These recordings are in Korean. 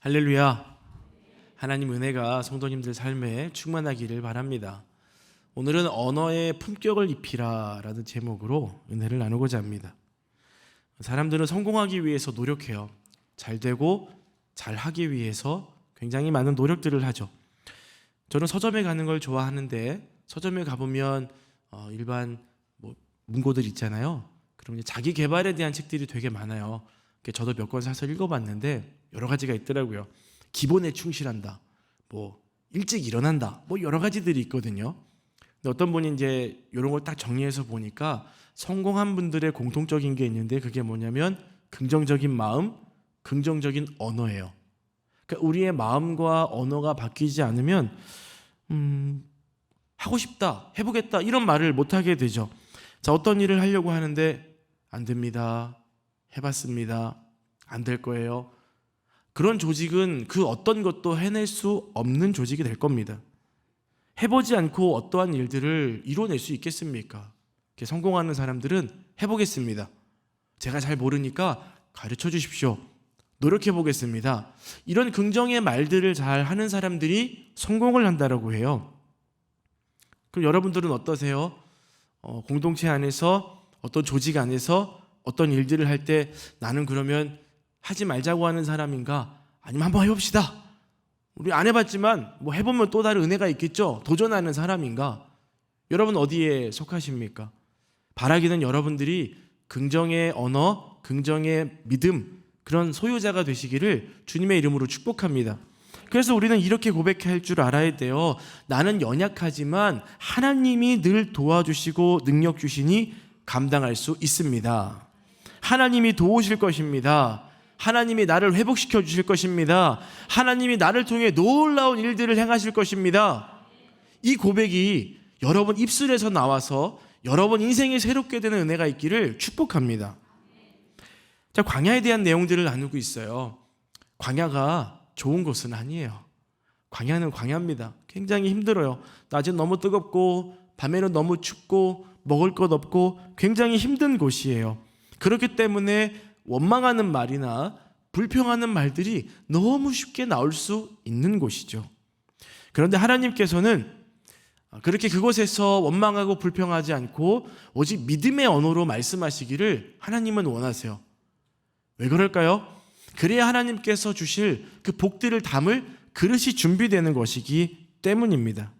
할렐루야. 하나님 은혜가 성도님들 삶에 충만하기를 바랍니다. 오늘은 언어의 품격을 입히라 라는 제목으로 은혜를 나누고자 합니다. 사람들은 성공하기 위해서 노력해요. 잘 되고 잘 하기 위해서 굉장히 많은 노력들을 하죠. 저는 서점에 가는 걸 좋아하는데 서점에 가보면 일반 문고들 있잖아요. 그럼 이제 자기 개발에 대한 책들이 되게 많아요. 저도 몇 권 사서 읽어봤는데 여러 가지가 있더라고요. 기본에 충실한다, 일찍 일어난다, 여러 가지들이 있거든요. 근데 어떤 분이 이제 이런 걸 딱 정리해서 보니까 성공한 분들의 공통적인 게 있는데 그게 뭐냐면 긍정적인 마음, 긍정적인 언어예요. 그러니까 우리의 마음과 언어가 바뀌지 않으면 하고 싶다, 해보겠다 이런 말을 못하게 되죠. 자, 어떤 일을 하려고 하는데 안 됩니다, 해봤습니다, 안 될 거예요. 그런 조직은 그 어떤 것도 해낼 수 없는 조직이 될 겁니다. 해보지 않고 어떠한 일들을 이뤄낼 수 있겠습니까? 성공하는 사람들은 해보겠습니다, 제가 잘 모르니까 가르쳐 주십시오, 노력해 보겠습니다, 이런 긍정의 말들을 잘 하는 사람들이 성공을 한다라고 해요. 그럼 여러분들은 어떠세요? 공동체 안에서 어떤 조직 안에서 어떤 일들을 할 때 나는 그러면 하지 말자고 하는 사람인가? 아니면 한번 해봅시다, 우리 안 해봤지만 해보면 또 다른 은혜가 있겠죠, 도전하는 사람인가? 여러분 어디에 속하십니까? 바라기는 여러분들이 긍정의 언어, 긍정의 믿음, 그런 소유자가 되시기를 주님의 이름으로 축복합니다. 그래서 우리는 이렇게 고백할 줄 알아야 돼요. 나는 연약하지만 하나님이 늘 도와주시고 능력 주시니 감당할 수 있습니다. 하나님이 도우실 것입니다. 하나님이 나를 회복시켜 주실 것입니다. 하나님이 나를 통해 놀라운 일들을 행하실 것입니다. 이 고백이 여러분 입술에서 나와서 여러분 인생이 새롭게 되는 은혜가 있기를 축복합니다. 자, 광야에 대한 내용들을 나누고 있어요. 광야가 좋은 곳은 아니에요. 광야는 광야입니다. 굉장히 힘들어요. 낮엔 너무 뜨겁고 밤에는 너무 춥고 먹을 것 없고 굉장히 힘든 곳이에요. 그렇기 때문에 원망하는 말이나 불평하는 말들이 너무 쉽게 나올 수 있는 곳이죠. 그런데 하나님께서는 그렇게 그곳에서 원망하고 불평하지 않고 오직 믿음의 언어로 말씀하시기를 하나님은 원하세요. 왜 그럴까요? 그래야 하나님께서 주실 그 복들을 담을 그릇이 준비되는 것이기 때문입니다.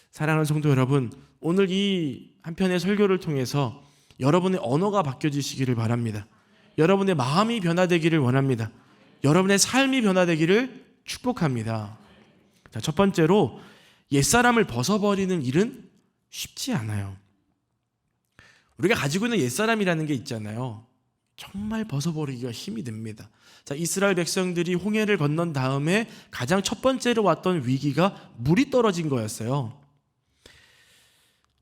사랑하는 성도 여러분, 오늘 이 한편의 설교를 통해서 여러분의 언어가 바뀌어지시기를 바랍니다. 여러분의 마음이 변화되기를 원합니다. 여러분의 삶이 변화되기를 축복합니다. 자, 첫 번째로 옛사람을 벗어버리는 일은 쉽지 않아요. 우리가 가지고 있는 옛사람이라는 게 있잖아요. 정말 벗어버리기가 힘이 듭니다. 자, 이스라엘 백성들이 홍해를 건넌 다음에 가장 첫 번째로 왔던 위기가 물이 떨어진 거였어요.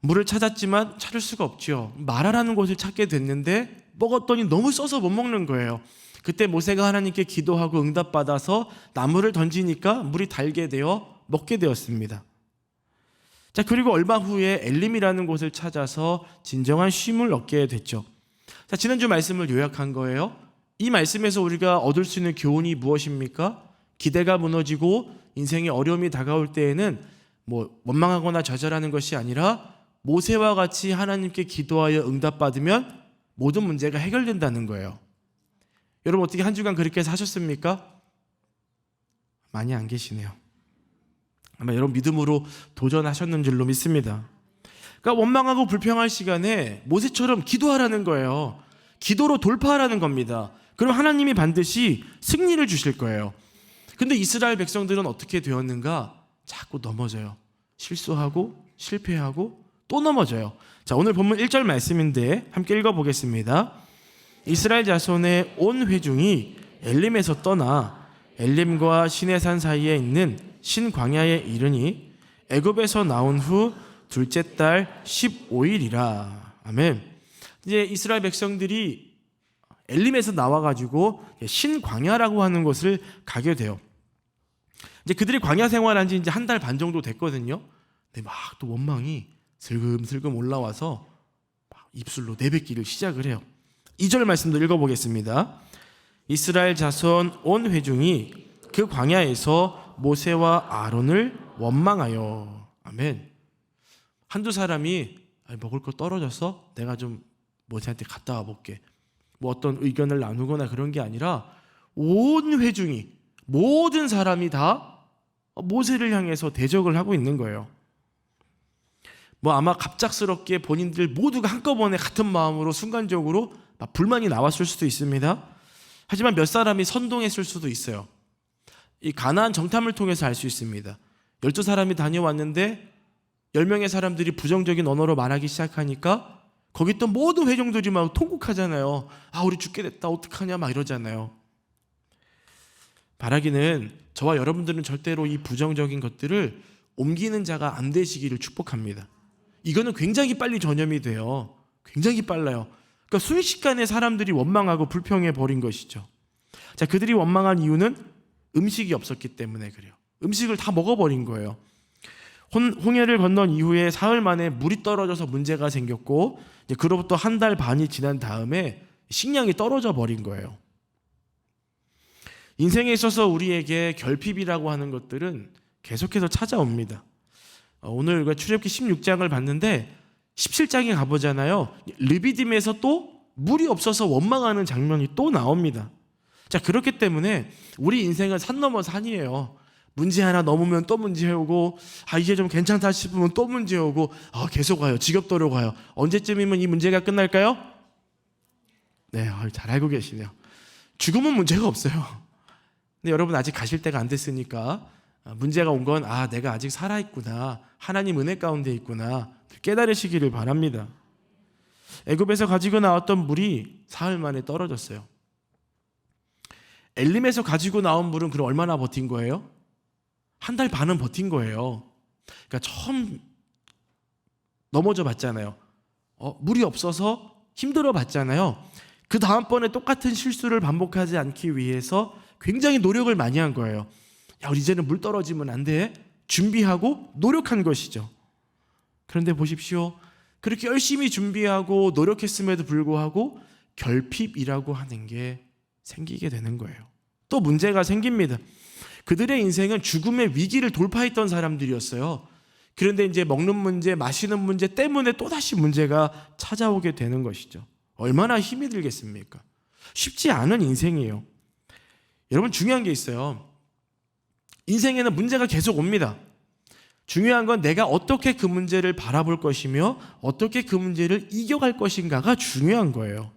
물을 찾았지만 찾을 수가 없죠. 마라라는 곳을 찾게 됐는데 먹었더니 너무 써서 못 먹는 거예요. 그때 모세가 하나님께 기도하고 응답받아서 나무를 던지니까 물이 달게 되어 먹게 되었습니다. 자, 그리고 얼마 후에 엘림이라는 곳을 찾아서 진정한 쉼을 얻게 됐죠. 자, 지난주 말씀을 요약한 거예요. 이 말씀에서 우리가 얻을 수 있는 교훈이 무엇입니까? 기대가 무너지고 인생의 어려움이 다가올 때에는 원망하거나 좌절하는 것이 아니라 모세와 같이 하나님께 기도하여 응답받으면 모든 문제가 해결된다는 거예요. 여러분 어떻게 한 주간 그렇게 사셨습니까? 많이 안 계시네요. 아마 여러분 믿음으로 도전하셨는 줄로 믿습니다. 그러니까 원망하고 불평할 시간에 모세처럼 기도하라는 거예요. 기도로 돌파하라는 겁니다. 그럼 하나님이 반드시 승리를 주실 거예요. 근데 이스라엘 백성들은 어떻게 되었는가? 자꾸 넘어져요. 실수하고 실패하고 또 넘어져요. 자, 오늘 본문 1절 말씀인데 함께 읽어보겠습니다. 이스라엘 자손의 온 회중이 엘림에서 떠나 엘림과 시내산 사이에 있는 신광야에 이르니 애굽에서 나온 후 둘째 달 15일이라. 아멘. 이제 이스라엘 백성들이 엘림에서 나와가지고 신광야라고 하는 곳을 가게 돼요. 이제 그들이 광야 생활한 지 이제 한 달 반 정도 됐거든요. 근데 막 또 원망이 슬금슬금 올라와서 막 입술로 내뱉기를 시작을 해요. 2절 말씀도 읽어보겠습니다. 이스라엘 자손 온 회중이 그 그 광야에서 모세와 아론을 원망하여. 아멘. 한두 사람이 먹을 거 떨어져서 내가 좀 모세한테 갔다 와볼게, 뭐 어떤 의견을 나누거나 그런 게 아니라 온 회중이, 모든 사람이 다 모세를 향해서 대적을 하고 있는 거예요. 뭐 아마 갑작스럽게 본인들 모두가 한꺼번에 같은 마음으로 순간적으로 막 불만이 나왔을 수도 있습니다. 하지만 몇 사람이 선동했을 수도 있어요. 이 가나안 정탐을 통해서 알 수 있습니다. 12사람이 다녀왔는데 10명의 사람들이 부정적인 언어로 말하기 시작하니까 거기 있던 모든 회중들이 막 통곡하잖아요. 우리 죽게 됐다, 어떡하냐 막 이러잖아요. 바라기는 저와 여러분들은 절대로 이 부정적인 것들을 옮기는 자가 안 되시기를 축복합니다. 이거는 굉장히 빨리 전염이 돼요. 굉장히 빨라요. 그러니까 순식간에 사람들이 원망하고 불평해 버린 것이죠. 자, 그들이 원망한 이유는 음식이 없었기 때문에 그래요. 음식을 다 먹어버린 거예요. 홍해를 건넌 이후에 사흘 만에 물이 떨어져서 문제가 생겼고, 이제 그로부터 한 달 반이 지난 다음에 식량이 떨어져 버린 거예요. 인생에 있어서 우리에게 결핍이라고 하는 것들은 계속해서 찾아옵니다. 오늘 출애굽기 16장을 봤는데 17장에 가보잖아요. 르비딤에서 또 물이 없어서 원망하는 장면이 또 나옵니다. 자, 그렇기 때문에 우리 인생은 산 넘어 산이에요. 문제 하나 넘으면 또 문제 오고, 이제 좀 괜찮다 싶으면 또 문제 오고, 계속 가요. 지겹도록 가요. 언제쯤이면 이 문제가 끝날까요? 네, 잘 알고 계시네요. 죽으면 문제가 없어요. 근데 여러분 아직 가실 때가 안 됐으니까 문제가 온 건 내가 아직 살아있구나, 하나님 은혜 가운데 있구나 깨달으시기를 바랍니다. 애굽에서 가지고 나왔던 물이 사흘 만에 떨어졌어요. 엘림에서 가지고 나온 물은 그럼 얼마나 버틴 거예요? 한 달 반은 버틴 거예요. 그러니까 처음 넘어져 봤잖아요. 물이 없어서 힘들어 봤잖아요. 그 다음번에 똑같은 실수를 반복하지 않기 위해서 굉장히 노력을 많이 한 거예요. 우리 이제는 물 떨어지면 안 돼. 준비하고 노력한 것이죠. 그런데 보십시오. 그렇게 열심히 준비하고 노력했음에도 불구하고 결핍이라고 하는 게 생기게 되는 거예요. 또 문제가 생깁니다. 그들의 인생은 죽음의 위기를 돌파했던 사람들이었어요. 그런데 이제 먹는 문제, 마시는 문제 때문에 또다시 문제가 찾아오게 되는 것이죠. 얼마나 힘이 들겠습니까? 쉽지 않은 인생이에요. 여러분, 중요한 게 있어요. 인생에는 문제가 계속 옵니다. 중요한 건 내가 어떻게 그 문제를 바라볼 것이며 어떻게 그 문제를 이겨갈 것인가가 중요한 거예요.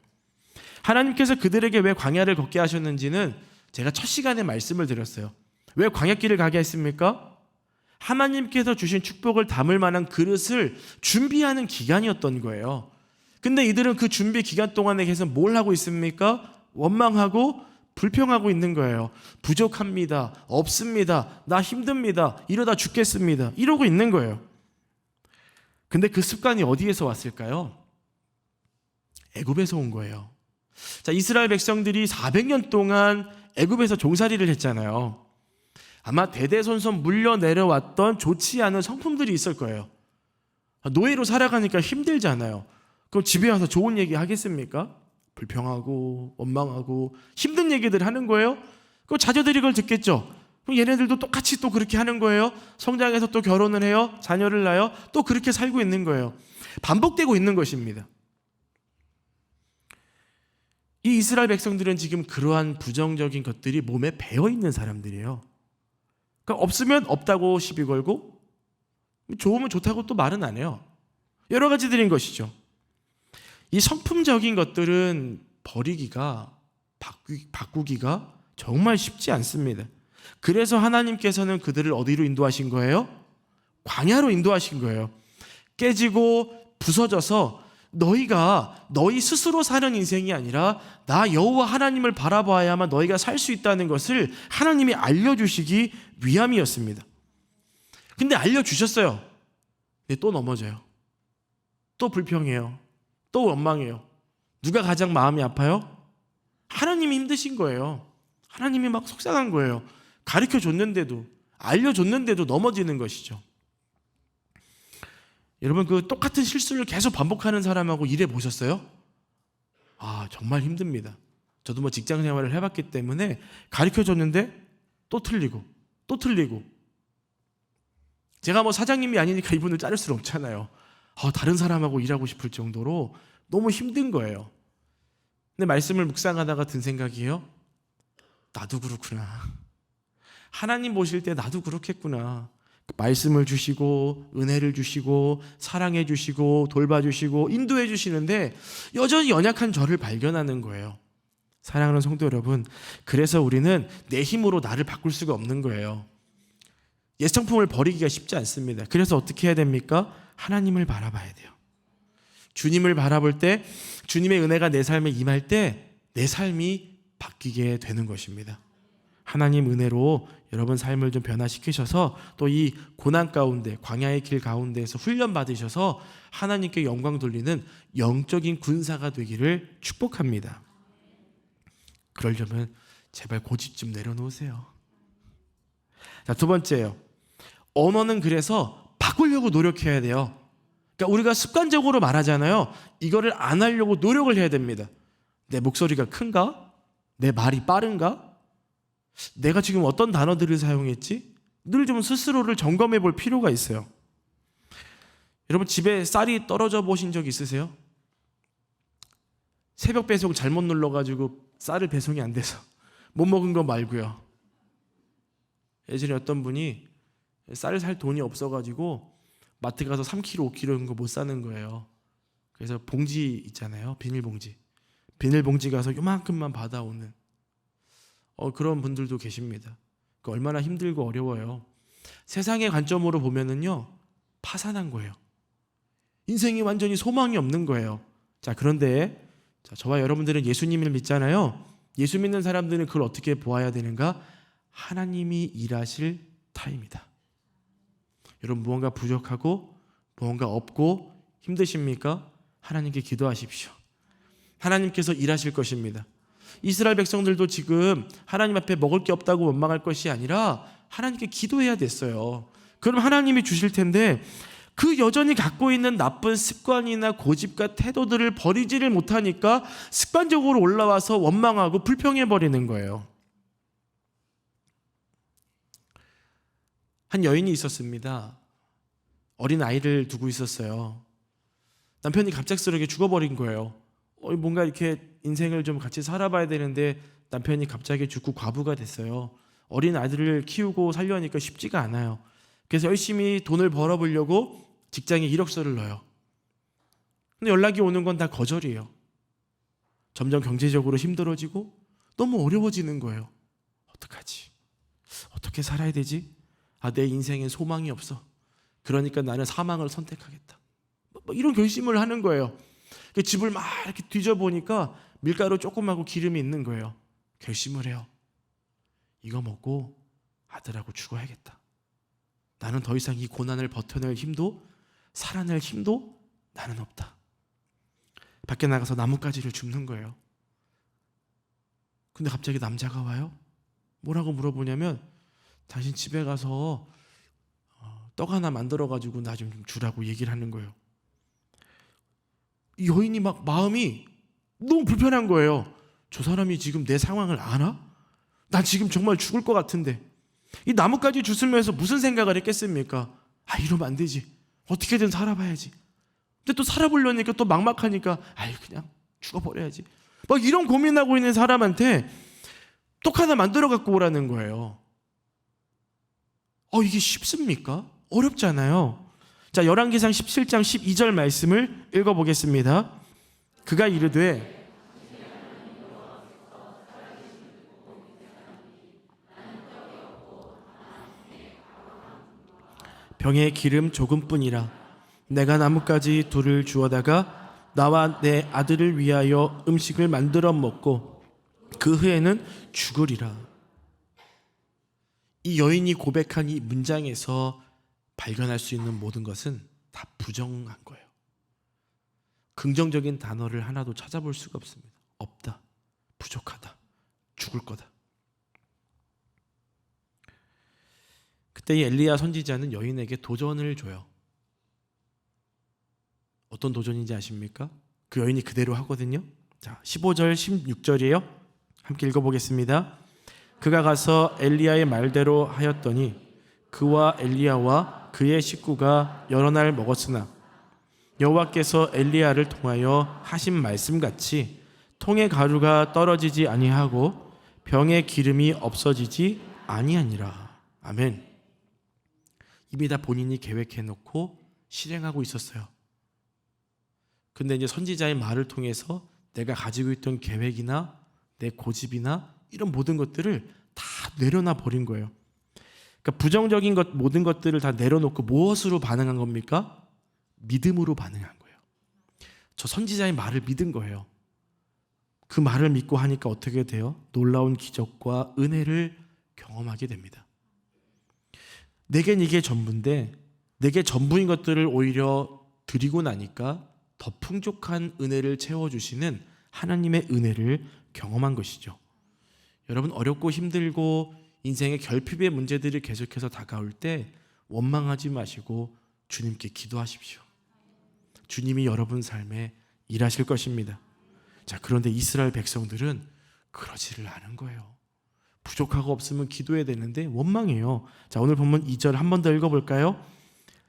하나님께서 그들에게 왜 광야를 걷게 하셨는지는 제가 첫 시간에 말씀을 드렸어요. 왜 광야길을 가게 했습니까? 하나님께서 주신 축복을 담을 만한 그릇을 준비하는 기간이었던 거예요. 근데 이들은 그 준비 기간 동안에 계속 뭘 하고 있습니까? 원망하고 불평하고 있는 거예요. 부족합니다. 없습니다. 나 힘듭니다. 이러다 죽겠습니다. 이러고 있는 거예요. 근데 그 습관이 어디에서 왔을까요? 애굽에서 온 거예요. 자, 이스라엘 백성들이 400년 동안 애굽에서 종살이를 했잖아요. 아마 대대손손 물려 내려왔던 좋지 않은 성품들이 있을 거예요. 노예로 살아가니까 힘들잖아요. 그럼 집에 와서 좋은 얘기 하겠습니까? 불평하고 원망하고 힘든 얘기들 하는 거예요. 그 자녀들이 그걸 듣겠죠. 그럼 얘네들도 똑같이 또 그렇게 하는 거예요. 성장해서 또 결혼을 해요. 자녀를 낳아요. 또 그렇게 살고 있는 거예요. 반복되고 있는 것입니다. 이 이스라엘 백성들은 지금 그러한 부정적인 것들이 몸에 배어 있는 사람들이에요. 그러니까 없으면 없다고 시비 걸고 좋으면 좋다고 또 말은 안 해요. 여러 가지들인 것이죠. 이 성품적인 것들은 버리기가, 바꾸기가 정말 쉽지 않습니다. 그래서 하나님께서는 그들을 어디로 인도하신 거예요? 광야로 인도하신 거예요. 깨지고 부서져서 너희가 너희 스스로 사는 인생이 아니라 나 여호와 하나님을 바라봐야만 너희가 살 수 있다는 것을 하나님이 알려주시기 위함이었습니다. 근데 알려주셨어요. 근데 또 넘어져요. 또 불평해요. 또 원망해요. 누가 가장 마음이 아파요? 하나님이 힘드신 거예요. 하나님이 막 속상한 거예요. 가르쳐줬는데도, 알려줬는데도 넘어지는 것이죠. 여러분, 그 똑같은 실수를 계속 반복하는 사람하고 일해 보셨어요? 정말 힘듭니다. 저도 직장 생활을 해봤기 때문에 가르쳐줬는데 또 틀리고 또 틀리고. 제가 뭐 사장님이 아니니까 이분을 자를 수는 없잖아요. 다른 사람하고 일하고 싶을 정도로 너무 힘든 거예요. 근데 말씀을 묵상하다가 든 생각이에요. 나도 그렇구나. 하나님 보실 때 나도 그렇겠구나. 말씀을 주시고 은혜를 주시고 사랑해 주시고 돌봐주시고 인도해 주시는데 여전히 연약한 저를 발견하는 거예요. 사랑하는 성도 여러분, 그래서 우리는 내 힘으로 나를 바꿀 수가 없는 거예요. 옛성품을 버리기가 쉽지 않습니다. 그래서 어떻게 해야 됩니까? 하나님을 바라봐야 돼요. 주님을 바라볼 때, 주님의 은혜가 내 삶에 임할 때 내 삶이 바뀌게 되는 것입니다. 하나님 은혜로 여러분 삶을 좀 변화시키셔서 또 이 고난 가운데, 광야의 길 가운데에서 훈련 받으셔서 하나님께 영광 돌리는 영적인 군사가 되기를 축복합니다. 그러려면 제발 고집 좀 내려놓으세요. 자, 두 번째요. 언어는 그래서 바꾸려고 노력해야 돼요. 그러니까 우리가 습관적으로 말하잖아요. 이거를 안 하려고 노력을 해야 됩니다. 내 목소리가 큰가? 내 말이 빠른가? 내가 지금 어떤 단어들을 사용했지? 늘 좀 스스로를 점검해 볼 필요가 있어요. 여러분 집에 쌀이 떨어져 보신 적 있으세요? 새벽 배송 잘못 눌러가지고 쌀을 배송이 안 돼서 못 먹은 거 말고요. 예전에 어떤 분이 쌀을 살 돈이 없어가지고 마트 가서 3kg, 5kg 이런 거 못 사는 거예요. 그래서 봉지 있잖아요. 비닐봉지 가서 요만큼만 받아오는 그런 분들도 계십니다. 얼마나 힘들고 어려워요. 세상의 관점으로 보면은요, 파산한 거예요. 인생이 완전히 소망이 없는 거예요. 자, 그런데 저와 여러분들은 예수님을 믿잖아요. 예수 믿는 사람들은 그걸 어떻게 보아야 되는가? 하나님이 일하실 타임이다. 여러분 무언가 부족하고 무언가 없고 힘드십니까? 하나님께 기도하십시오. 하나님께서 일하실 것입니다. 이스라엘 백성들도 지금 하나님 앞에 먹을 게 없다고 원망할 것이 아니라 하나님께 기도해야 됐어요. 그럼 하나님이 주실 텐데 그 여전히 갖고 있는 나쁜 습관이나 고집과 태도들을 버리지를 못하니까 습관적으로 올라와서 원망하고 불평해버리는 거예요. 한 여인이 있었습니다. 어린 아이를 두고 있었어요. 남편이 갑작스럽게 죽어버린 거예요. 뭔가 이렇게 인생을 좀 같이 살아봐야 되는데 남편이 갑자기 죽고 과부가 됐어요. 어린 아들을 키우고 살려니까 쉽지가 않아요. 그래서 열심히 돈을 벌어보려고 직장에 이력서를 넣어요. 근데 연락이 오는 건 다 거절이에요. 점점 경제적으로 힘들어지고 너무 어려워지는 거예요. 어떡하지? 어떻게 살아야 되지? 내 인생에 소망이 없어. 그러니까 나는 사망을 선택하겠다. 이런 결심을 하는 거예요. 집을 막 이렇게 뒤져보니까 밀가루 조금하고 기름이 있는 거예요. 결심을 해요. 이거 먹고 아들하고 죽어야겠다. 나는 더 이상 이 고난을 버텨낼 힘도 살아낼 힘도 나는 없다. 밖에 나가서 나뭇가지를 줍는 거예요. 근데 갑자기 남자가 와요. 뭐라고 물어보냐면 당신 집에 가서 떡 하나 만들어가지고 나 좀 주라고 얘기를 하는 거예요. 이 여인이 막 마음이 너무 불편한 거예요. 저 사람이 지금 내 상황을 아나? 난 지금 정말 죽을 것 같은데 이 나뭇가지 주스면서 무슨 생각을 했겠습니까? 이러면 안 되지. 어떻게든 살아봐야지. 근데 또 살아보려니까 또 막막하니까 그냥 죽어버려야지. 막 이런 고민하고 있는 사람한테 떡 하나 만들어 갖고 오라는 거예요. 이게 쉽습니까? 어렵잖아요. 자, 열왕기상 17장 12절 말씀을 읽어보겠습니다. 그가 이르되 병에 기름 조금뿐이라 내가 나뭇가지 둘을 주어다가 나와 내 아들을 위하여 음식을 만들어 먹고 그 후에는 죽으리라. 이 여인이 고백한 이 문장에서 발견할 수 있는 모든 것은 다 부정한 거예요. 긍정적인 단어를 하나도 찾아볼 수가 없습니다. 없다, 부족하다, 죽을 거다. 그때 이 엘리야 선지자는 여인에게 도전을 줘요. 어떤 도전인지 아십니까? 그 여인이 그대로 하거든요. 자, 15절 16절이에요. 함께 읽어보겠습니다. 그가 가서 엘리야의 말대로 하였더니 그와 엘리야와 그의 식구가 여러 날 먹었으나 여호와께서 엘리야를 통하여 하신 말씀같이 통의 가루가 떨어지지 아니하고 병의 기름이 없어지지 아니하니라. 아멘. 이미 다 본인이 계획해놓고 실행하고 있었어요. 근데 이제 선지자의 말을 통해서 내가 가지고 있던 계획이나 내 고집이나 이런 모든 것들을 다 내려놔 버린 거예요. 그러니까 부정적인 것 모든 것들을 다 내려놓고 무엇으로 반응한 겁니까? 믿음으로 반응한 거예요. 저 선지자의 말을 믿은 거예요. 그 말을 믿고 하니까 어떻게 돼요? 놀라운 기적과 은혜를 경험하게 됩니다. 내겐 이게 전부인데 내게 전부인 것들을 오히려 드리고 나니까 더 풍족한 은혜를 채워주시는 하나님의 은혜를 경험한 것이죠. 여러분, 어렵고 힘들고 인생의 결핍의 문제들이 계속해서 다가올 때 원망하지 마시고 주님께 기도하십시오. 주님이 여러분 삶에 일하실 것입니다. 자, 그런데 이스라엘 백성들은 그러지를 않은 거예요. 부족하고 없으면 기도해야 되는데 원망해요. 자, 오늘 본문 2절 한 번 더 읽어볼까요?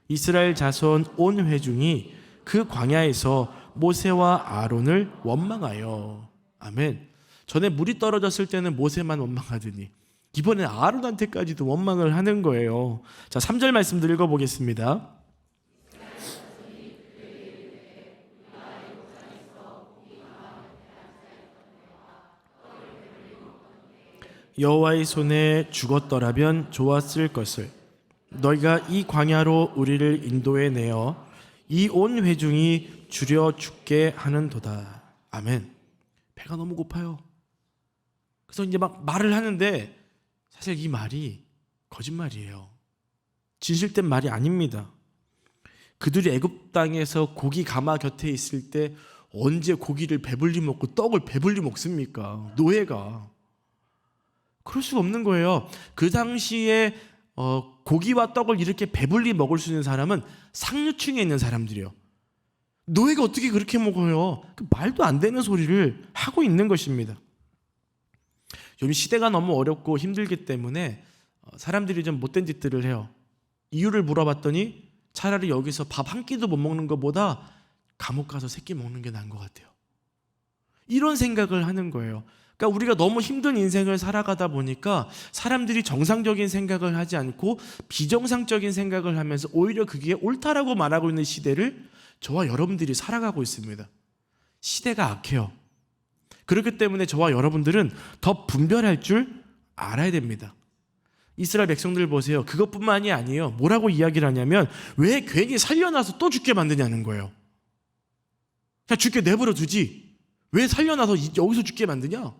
이스라엘 자손 온 회중이 그 광야에서 모세와 아론을 원망하여. 아멘. 전에 물이 떨어졌을 때는 모세만 원망하더니 이번에 아론한테까지도 원망을 하는 거예요. 자, 3절 말씀들 읽어보겠습니다. 여호와의 손에 죽었더라면 좋았을 것을 너희가 이 광야로 우리를 인도해 내어 이 온 회중이 줄여 죽게 하는도다. 아멘. 배가 너무 고파요. 그래서 이제 막 말을 하는데 사실 이 말이 거짓말이에요. 진실된 말이 아닙니다. 그들이 애굽 땅에서 고기 가마 곁에 있을 때 언제 고기를 배불리 먹고 떡을 배불리 먹습니까? 노예가. 그럴 수가 없는 거예요. 그 당시에 고기와 떡을 이렇게 배불리 먹을 수 있는 사람은 상류층에 있는 사람들이요. 노예가 어떻게 그렇게 먹어요? 그 말도 안 되는 소리를 하고 있는 것입니다. 요즘 시대가 너무 어렵고 힘들기 때문에 사람들이 좀 못된 짓들을 해요. 이유를 물어봤더니 차라리 여기서 밥 한 끼도 못 먹는 것보다 감옥 가서 세 끼 먹는 게 나은 것 같아요. 이런 생각을 하는 거예요. 그러니까 우리가 너무 힘든 인생을 살아가다 보니까 사람들이 정상적인 생각을 하지 않고 비정상적인 생각을 하면서 오히려 그게 옳다라고 말하고 있는 시대를 저와 여러분들이 살아가고 있습니다. 시대가 악해요. 그렇기 때문에 저와 여러분들은 더 분별할 줄 알아야 됩니다. 이스라엘 백성들 보세요. 그것뿐만이 아니에요. 뭐라고 이야기를 하냐면 왜 괜히 살려놔서 또 죽게 만드냐는 거예요. 그냥 죽게 내버려 두지 왜 살려놔서 여기서 죽게 만드냐?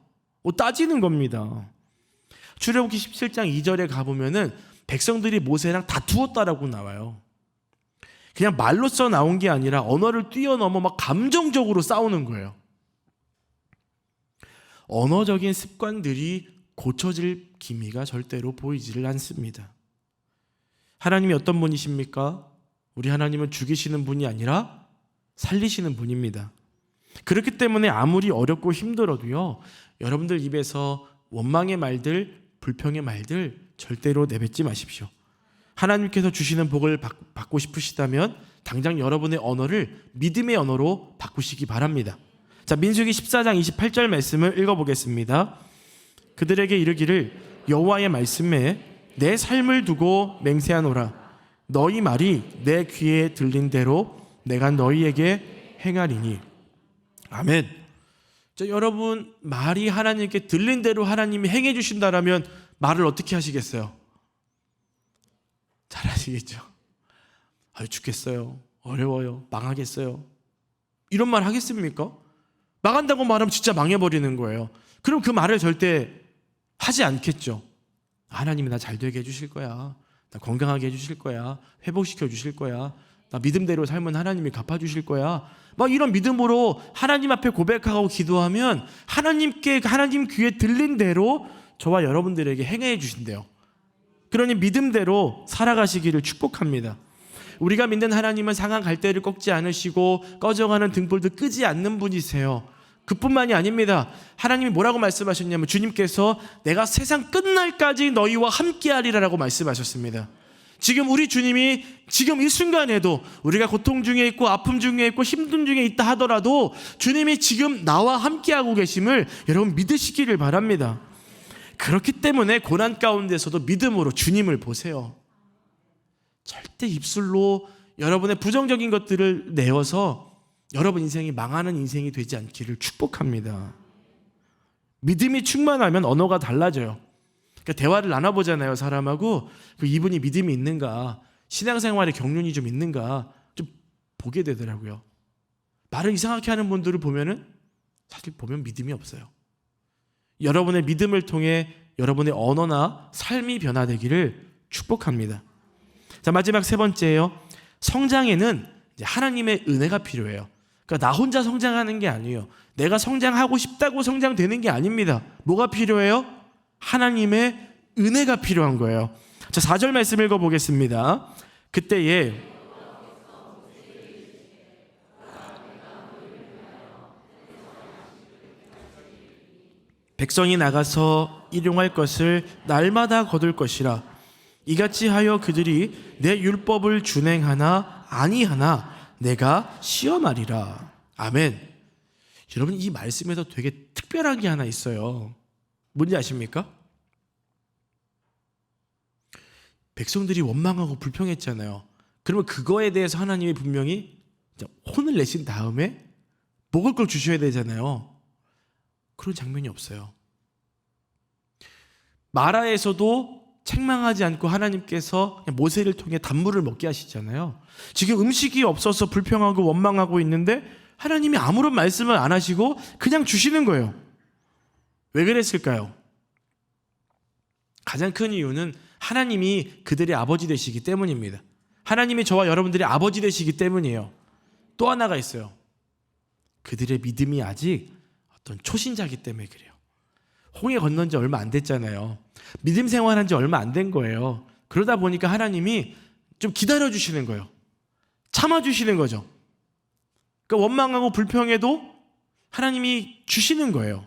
따지는 겁니다. 출애굽기 17장 2절에 가보면은 백성들이 모세랑 다투었다라고 나와요. 그냥 말로써 나온 게 아니라 언어를 뛰어넘어 막 감정적으로 싸우는 거예요. 언어적인 습관들이 고쳐질 기미가 절대로 보이지를 않습니다. 하나님이 어떤 분이십니까? 우리 하나님은 죽이시는 분이 아니라 살리시는 분입니다. 그렇기 때문에 아무리 어렵고 힘들어도요, 여러분들 입에서 원망의 말들, 불평의 말들 절대로 내뱉지 마십시오. 하나님께서 주시는 복을 받고 싶으시다면 당장 여러분의 언어를 믿음의 언어로 바꾸시기 바랍니다. 자, 민수기 14장 28절 말씀을 읽어보겠습니다. 그들에게 이르기를 여호와의 말씀에 내 삶을 두고 맹세하노라. 너희 말이 내 귀에 들린 대로 내가 너희에게 행하리니. 아멘. 자, 여러분, 말이 하나님께 들린 대로 하나님이 행해 주신다라면 말을 어떻게 하시겠어요? 잘 하시겠죠. 아유, 죽겠어요. 어려워요. 망하겠어요. 이런 말 하겠습니까? 망한다고 말하면 진짜 망해버리는 거예요. 그럼 그 말을 절대 하지 않겠죠. 하나님이 나 잘 되게 해주실 거야. 나 건강하게 해주실 거야. 회복시켜 주실 거야. 나 믿음대로 살면 하나님이 갚아주실 거야. 막 이런 믿음으로 하나님 앞에 고백하고 기도하면 하나님께, 하나님 귀에 들린 대로 저와 여러분들에게 행해 주신대요. 그러니 믿음대로 살아가시기를 축복합니다. 우리가 믿는 하나님은 상한 갈대를 꺾지 않으시고 꺼져가는 등불도 끄지 않는 분이세요. 그뿐만이 아닙니다. 하나님이 뭐라고 말씀하셨냐면 주님께서 내가 세상 끝날까지 너희와 함께하리라라고 말씀하셨습니다. 지금 우리 주님이 지금 이 순간에도 우리가 고통 중에 있고 아픔 중에 있고 힘든 중에 있다 하더라도 주님이 지금 나와 함께하고 계심을 여러분 믿으시기를 바랍니다. 그렇기 때문에 고난 가운데서도 믿음으로 주님을 보세요. 절대 입술로 여러분의 부정적인 것들을 내어서 여러분 인생이 망하는 인생이 되지 않기를 축복합니다. 믿음이 충만하면 언어가 달라져요. 그러니까 대화를 나눠보잖아요. 사람하고 이분이 믿음이 있는가, 신앙생활에 경륜이 좀 있는가 좀 보게 되더라고요. 말을 이상하게 하는 분들을 보면은 사실 보면 믿음이 없어요. 여러분의 믿음을 통해 여러분의 언어나 삶이 변화되기를 축복합니다. 자, 마지막 세 번째예요. 성장에는 이제 하나님의 은혜가 필요해요. 그러니까 나 혼자 성장하는 게 아니에요. 내가 성장하고 싶다고 성장되는 게 아닙니다. 뭐가 필요해요? 하나님의 은혜가 필요한 거예요. 자, 4절 말씀 읽어보겠습니다. 그때에 백성이 나가서 일용할 것을 날마다 거둘 것이라. 이같이 하여 그들이 내 율법을 준행하나 아니하나 내가 시험하리라. 아멘. 여러분, 이 말씀에서 되게 특별한 게 하나 있어요. 뭔지 아십니까? 백성들이 원망하고 불평했잖아요. 그러면 그거에 대해서 하나님이 분명히 혼을 내신 다음에 먹을 걸 주셔야 되잖아요. 그런 장면이 없어요. 마라에서도 책망하지 않고 하나님께서 모세를 통해 단물을 먹게 하시잖아요. 지금 음식이 없어서 불평하고 원망하고 있는데 하나님이 아무런 말씀을 안 하시고 그냥 주시는 거예요. 왜 그랬을까요? 가장 큰 이유는 하나님이 그들의 아버지 되시기 때문입니다. 하나님이 저와 여러분들의 아버지 되시기 때문이에요. 또 하나가 있어요. 그들의 믿음이 아직 어떤 초신자이기 때문에 그래요. 홍해 건넌 지 얼마 안 됐잖아요. 믿음 생활한 지 얼마 안 된 거예요. 그러다 보니까 하나님이 좀 기다려주시는 거예요. 참아주시는 거죠. 그러니까 원망하고 불평해도 하나님이 주시는 거예요.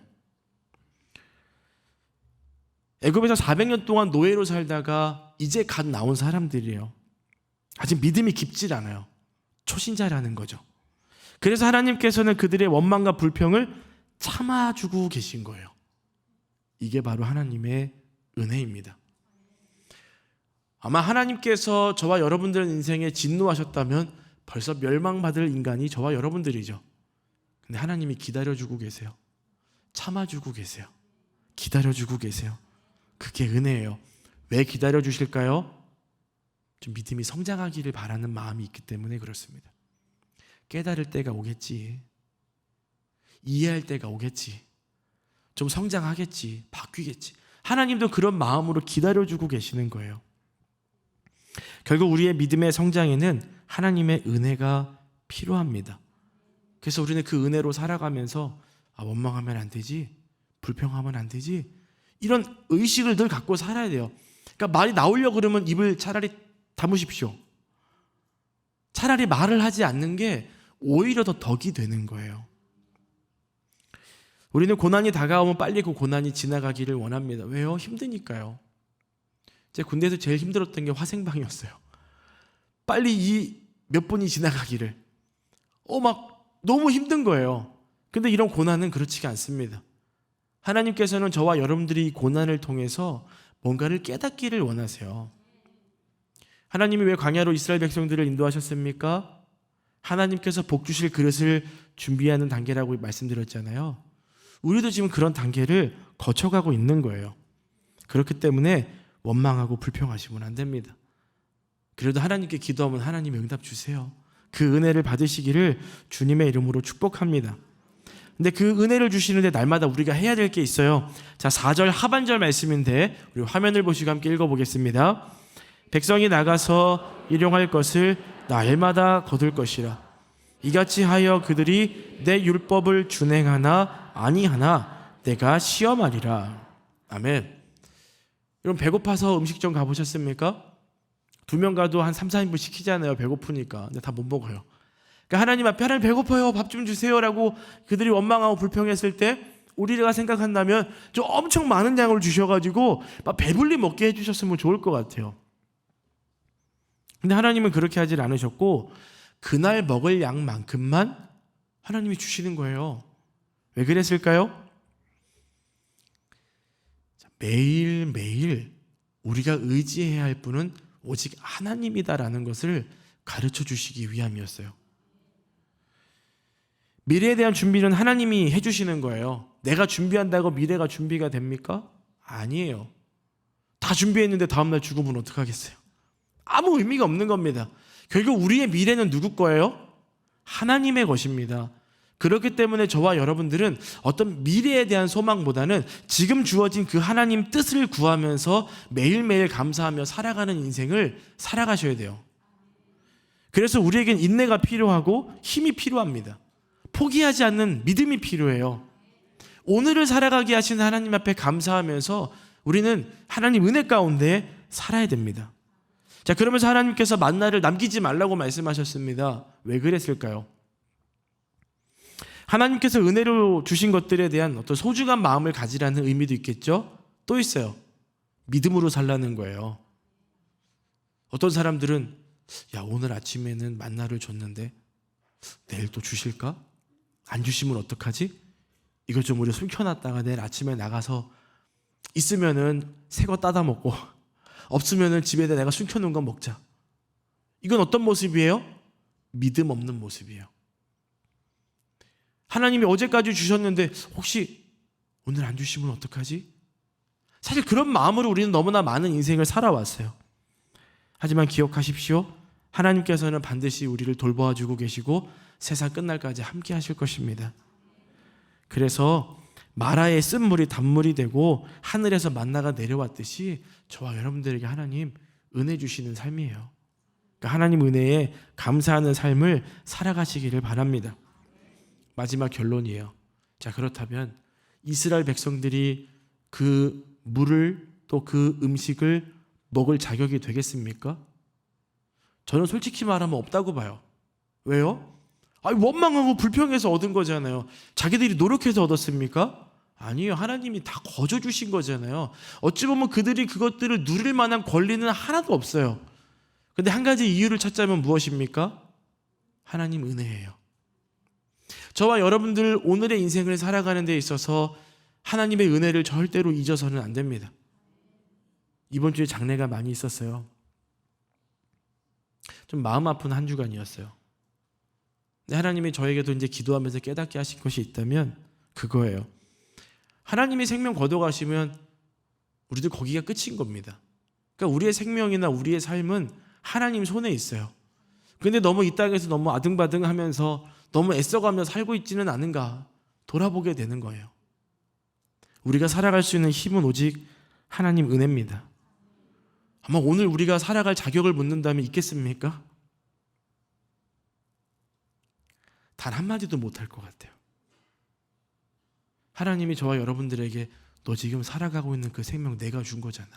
애굽에서 400년 동안 노예로 살다가 이제 갓 나온 사람들이에요. 아직 믿음이 깊질 않아요. 초신자라는 거죠. 그래서 하나님께서는 그들의 원망과 불평을 참아주고 계신 거예요. 이게 바로 하나님의 은혜입니다. 아마 하나님께서 저와 여러분들 인생에 진노하셨다면 벌써 멸망받을 인간이 저와 여러분들이죠. 근데 하나님이 기다려주고 계세요. 참아주고 계세요. 기다려주고 계세요. 그게 은혜예요. 왜 기다려주실까요? 좀 믿음이 성장하기를 바라는 마음이 있기 때문에 그렇습니다. 깨달을 때가 오겠지. 이해할 때가 오겠지. 좀 성장하겠지. 바뀌겠지. 하나님도 그런 마음으로 기다려주고 계시는 거예요. 결국 우리의 믿음의 성장에는 하나님의 은혜가 필요합니다. 그래서 우리는 그 은혜로 살아가면서 원망하면 안 되지, 불평하면 안 되지, 이런 의식을 늘 갖고 살아야 돼요. 그러니까 말이 나오려고 그러면 입을 차라리 다무십시오. 차라리 말을 하지 않는 게 오히려 더 덕이 되는 거예요. 우리는 고난이 다가오면 빨리 그 고난이 지나가기를 원합니다. 왜요? 힘드니까요. 제 군대에서 제일 힘들었던 게 화생방이었어요. 빨리 이 몇 분이 지나가기를. 막 너무 힘든 거예요. 근데 이런 고난은 그렇지가 않습니다. 하나님께서는 저와 여러분들이 이 고난을 통해서 뭔가를 깨닫기를 원하세요. 하나님이 왜 광야로 이스라엘 백성들을 인도하셨습니까? 하나님께서 복 주실 그릇을 준비하는 단계라고 말씀드렸잖아요. 우리도 지금 그런 단계를 거쳐가고 있는 거예요. 그렇기 때문에 원망하고 불평하시면 안 됩니다. 그래도 하나님께 기도하면 하나님이 응답 주세요. 그 은혜를 받으시기를 주님의 이름으로 축복합니다. 근데 그 은혜를 주시는데 날마다 우리가 해야 될 게 있어요. 자, 4절 하반절 말씀인데 우리 화면을 보시고 함께 읽어보겠습니다. 백성이 나가서 일용할 것을 날마다 거둘 것이라. 이같이 하여 그들이 내 율법을 준행하나 아니하나 내가 시험하리라. 아멘. 여러분, 배고파서 음식점 가보셨습니까? 2명 가도 한 3, 4인분 시키잖아요. 배고프니까. 근데 다 못 먹어요. 그러니까 하나님 앞에 하나님 배고파요, 밥 좀 주세요라고 그들이 원망하고 불평했을 때 우리가 생각한다면 좀 엄청 많은 양을 주셔가지고 막 배불리 먹게 해주셨으면 좋을 것 같아요. 근데 하나님은 그렇게 하질 않으셨고 그날 먹을 양만큼만 하나님이 주시는 거예요. 왜 그랬을까요? 매일매일 우리가 의지해야 할 분은 오직 하나님이다라는 것을 가르쳐 주시기 위함이었어요. 미래에 대한 준비는 하나님이 해주시는 거예요. 내가 준비한다고 미래가 준비가 됩니까? 아니에요. 다 준비했는데 다음날 죽으면 어떡하겠어요? 아무 의미가 없는 겁니다. 결국 우리의 미래는 누구 거예요? 하나님의 것입니다. 그렇기 때문에 저와 여러분들은 어떤 미래에 대한 소망보다는 지금 주어진 그 하나님 뜻을 구하면서 매일매일 감사하며 살아가는 인생을 살아가셔야 돼요. 그래서 우리에겐 인내가 필요하고 힘이 필요합니다. 포기하지 않는 믿음이 필요해요. 오늘을 살아가게 하신 하나님 앞에 감사하면서 우리는 하나님 은혜 가운데 살아야 됩니다. 자, 그러면서 하나님께서 만나를 남기지 말라고 말씀하셨습니다. 왜 그랬을까요? 하나님께서 은혜로 주신 것들에 대한 어떤 소중한 마음을 가지라는 의미도 있겠죠? 또 있어요. 믿음으로 살라는 거예요. 어떤 사람들은 야, 오늘 아침에는 만나를 줬는데 내일 또 주실까? 안 주시면 어떡하지? 이거 좀 우리 숨겨놨다가 내일 아침에 나가서 있으면은 새 거 따다 먹고 없으면은 집에다 내가 숨겨놓은 거 먹자. 이건 어떤 모습이에요? 믿음 없는 모습이에요. 하나님이 어제까지 주셨는데 혹시 오늘 안 주시면 어떡하지? 사실 그런 마음으로 우리는 너무나 많은 인생을 살아왔어요. 하지만 기억하십시오. 하나님께서는 반드시 우리를 돌보아주고 계시고 세상 끝날까지 함께 하실 것입니다. 그래서 마라의 쓴물이 단물이 되고 하늘에서 만나가 내려왔듯이 저와 여러분들에게 하나님 은혜 주시는 삶이에요. 그러니까 하나님 은혜에 감사하는 삶을 살아가시기를 바랍니다. 마지막 결론이에요. 자, 그렇다면 이스라엘 백성들이 그 물을 또 그 음식을 먹을 자격이 되겠습니까? 저는 솔직히 말하면 없다고 봐요. 왜요? 아니, 원망하고 불평해서 얻은 거잖아요. 자기들이 노력해서 얻었습니까? 아니에요. 하나님이 다 거저 주신 거잖아요. 어찌 보면 그들이 그것들을 누릴 만한 권리는 하나도 없어요. 근데 한 가지 이유를 찾자면 무엇입니까? 하나님 은혜예요. 저와 여러분들 오늘의 인생을 살아가는 데 있어서 하나님의 은혜를 절대로 잊어서는 안 됩니다. 이번 주에 장례가 많이 있었어요. 좀 마음 아픈 한 주간이었어요. 근데 하나님이 저에게도 이제 기도하면서 깨닫게 하신 것이 있다면 그거예요. 하나님이 생명 걷어가시면 우리도 거기가 끝인 겁니다. 그러니까 우리의 생명이나 우리의 삶은 하나님 손에 있어요. 근데 너무 이 땅에서 너무 아등바등하면서 너무 애써가며 살고 있지는 않은가 돌아보게 되는 거예요. 우리가 살아갈 수 있는 힘은 오직 하나님 은혜입니다. 아마 오늘 우리가 살아갈 자격을 묻는다면 있겠습니까? 단 한마디도 못할 것 같아요. 하나님이 저와 여러분들에게 너 지금 살아가고 있는 그 생명 내가 준 거잖아.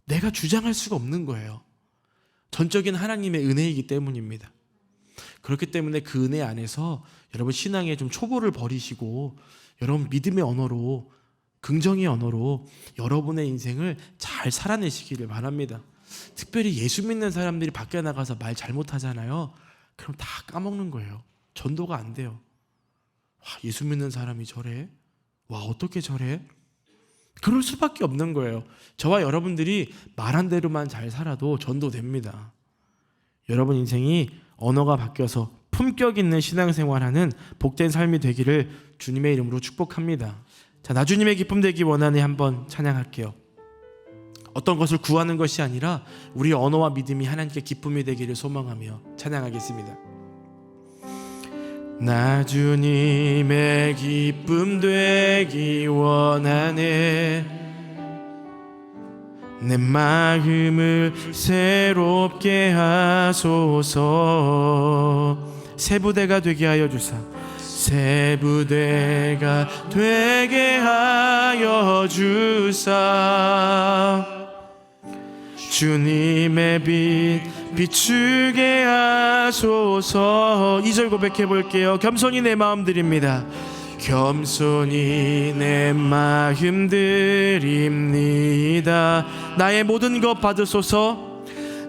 내가 주장할 수가 없는 거예요. 전적인 하나님의 은혜이기 때문입니다. 그렇기 때문에 그 은혜 안에서 여러분 신앙의 좀 초보를 버리시고 여러분 믿음의 언어로 긍정의 언어로 여러분의 인생을 잘 살아내시기를 바랍니다. 특별히 예수 믿는 사람들이 밖에 나가서 말 잘못하잖아요. 그럼 다 까먹는 거예요. 전도가 안 돼요. 와, 예수 믿는 사람이 저래? 와, 어떻게 저래? 그럴 수밖에 없는 거예요. 저와 여러분들이 말한 대로만 잘 살아도 전도됩니다. 여러분 인생이 언어가 바뀌어서 품격 있는 신앙생활하는 복된 삶이 되기를 주님의 이름으로 축복합니다. 자, 나주님의 기쁨 되기 원하니 한번 찬양할게요. 어떤 것을 구하는 것이 아니라 우리의 언어와 믿음이 하나님께 기쁨이 되기를 소망하며 찬양하겠습니다. 나주님의 기쁨 되기 원하네. 내 마음을 새롭게 하소서. 새 부대가 되게 하여 주사. 새 부대가 되게 하여 주사. 주님의 빛 비추게 하소서. 2절 고백해 볼게요. 겸손히 내 마음 드립니다. 겸손히 내 마음 드립니다. 나의 모든 것 받으소서.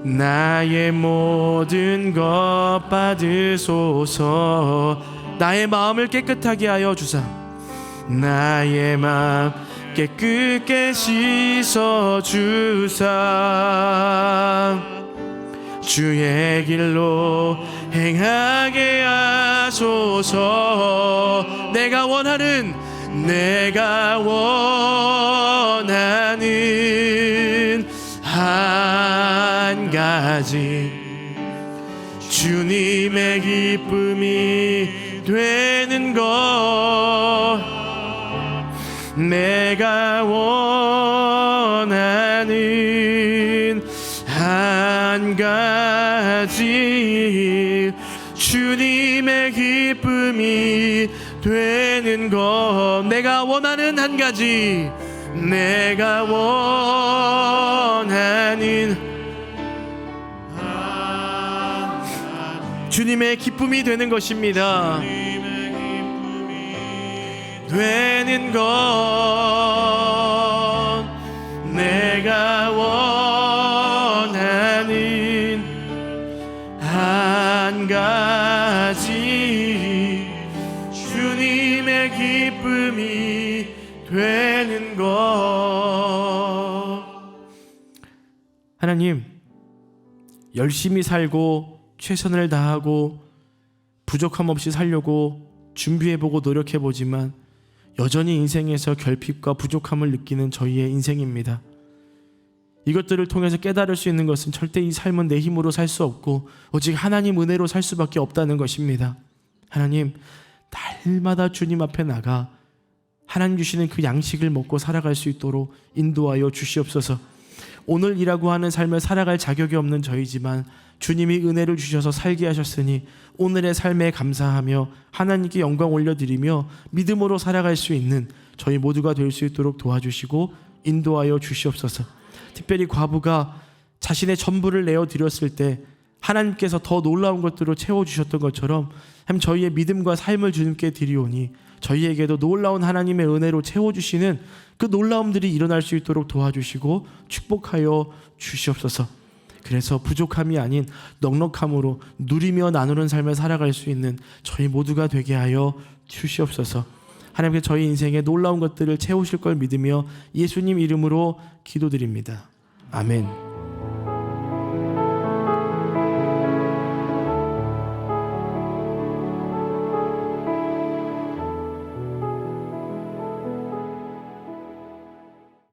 나의 모든 것 받으소서. 나의 마음을 깨끗하게 하여 주사. 나의 마음 깨끗게 씻어 주사. 주의 길로 행하게 하소서. 내가 원하는 한 가지 주님의 기쁨이 되는 것. 내가 원하는 한 가지 주님의 기쁨이 되는 것. 내가 원하는 한 가지. 내가 원하는 주님의 기쁨이 되는 것입니다. 되는 것. 내가 원하는 한 가지 주님의 기쁨이 되는 것. 하나님, 열심히 살고 최선을 다하고 부족함 없이 살려고 준비해보고 노력해보지만 여전히 인생에서 결핍과 부족함을 느끼는 저희의 인생입니다. 이것들을 통해서 깨달을 수 있는 것은 절대 이 삶은 내 힘으로 살 수 없고 오직 하나님 은혜로 살 수밖에 없다는 것입니다. 하나님, 날마다 주님 앞에 나가 하나님 주시는 그 양식을 먹고 살아갈 수 있도록 인도하여 주시옵소서. 오늘이라고 하는 삶을 살아갈 자격이 없는 저희지만 주님이 은혜를 주셔서 살게 하셨으니 오늘의 삶에 감사하며 하나님께 영광 올려드리며 믿음으로 살아갈 수 있는 저희 모두가 될 수 있도록 도와주시고 인도하여 주시옵소서. 특별히 과부가 자신의 전부를 내어드렸을 때 하나님께서 더 놀라운 것들로 채워주셨던 것처럼 저희의 믿음과 삶을 주님께 드리오니 저희에게도 놀라운 하나님의 은혜로 채워주시는 그 놀라움들이 일어날 수 있도록 도와주시고 축복하여 주시옵소서. 그래서 부족함이 아닌 넉넉함으로 누리며 나누는 삶을 살아갈 수 있는 저희 모두가 되게 하여 주시옵소서. 하나님께 저희 인생에 놀라운 것들을 채우실 걸 믿으며 예수님 이름으로 기도드립니다. 아멘.